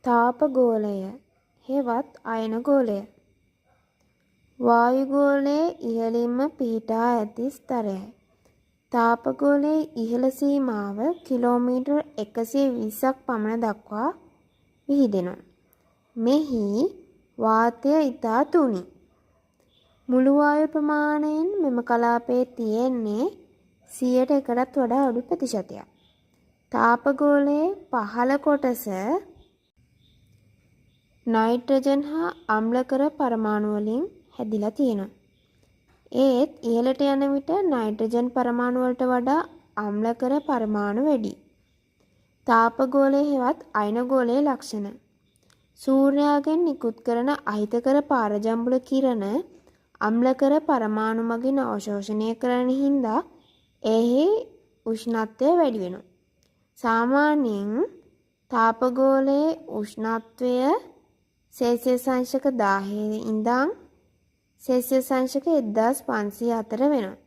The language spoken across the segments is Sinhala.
තාපගෝලය හෙවත් අයනගෝලය වායුගෝලයේ ඉහළින්ම පිහිටා ඇති ස්තරයයි. තාපගෝලයේ ඉහළ සීමාව කිලෝමීටර් 120ක් පමණ දක්වා විහිදෙනවා. මෙහි වාතය ඉතා තුනි. මුළු වායු ප්‍රමාණයෙන් මෙම කලාපයේ තියෙන්නේ 100%කටත් වඩා අඩු ප්‍රතිශතයක්. තාපගෝලයේ පහළ කොටස නයිට්‍රජන් හා අම්ලකර පරමාණු වලින් හැදිලා තියෙනවා. ඒත් ඉහළට යන විට නයිට්‍රජන් පරමාණු වලට වඩා අම්ලකර පරමාණු වැඩි. තාපගෝලය හෙවත් අයනගෝලයේ ලක්ෂණ. සූර්යයාගෙන් නිකුත් කරන අහිතකර පාරජම්බුල කිරණ අම්ලකර පරමාණු මගින් අවශෝෂණය කරන හින්දා එහි උෂ්ණත්වය වැඩි වෙනවා. සාමාන්‍යයෙන් තාපගෝලයේ උෂ්ණත්වය සෙල්සියස් අංශක 1000 ඉඳන් සෙල්සියස් අංශක 1500 අතර වෙනවා.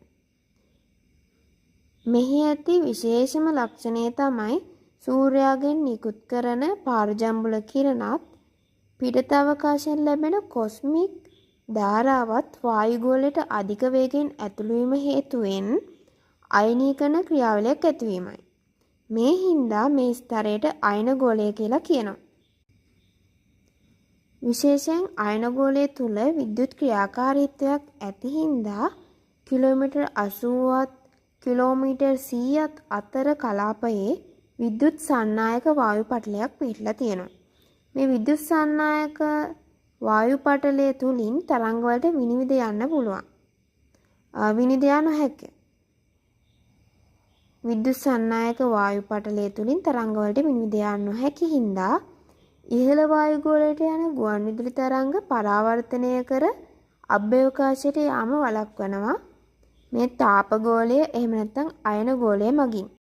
මෙහි ඇති විශේෂම ලක්ෂණය තමයි සූර්යයාගෙන් නිකුත් කරන පාරජම්බුල කිරණත් පිටත අවකාශයෙන් ලැබෙන කොස්මික් ධාරාවත් වායුගෝලයට අධික වේගයෙන් ඇතුළු වීම හේතුවෙන් අයනීකරණ ක්‍රියාවලියක් ඇතිවීමයි. මේ හින්දා මේ ස්තරයට අයනගෝලය කියලා කියනවා. විශේෂයෙන් අයනගෝලය තුල විද්‍යුත් ක්‍රියාකාරීත්වයක් ඇති හින්දා කිලෝමීටර් 80ත් කිලෝමීටර් 100ත් අතර කලාපයේ විද්‍යුත් සන්නායක වායු පටලයක් පිහිටලා තියෙනවා. මේ විද්‍යුත් සන්නායක වායු පටලය තුලින් තරංග වලට විනිවිද යන්න පුළුවන්. විනිවිද යා නොහැකිය. විද්‍යුත් සන්නායක වායු පටලය තුලින් තරංග වලට විනිවිද යා නොහැකි හින්දා ඉහළ වායුගෝලයට යන ගුවන් විදුලි තරංග පරාවර්තනය කර අභ්‍යවකාශයට යාම වළක්වනවා මේ තාපගෝලය එහෙම නැත්නම් අයනගෝලය මගින්.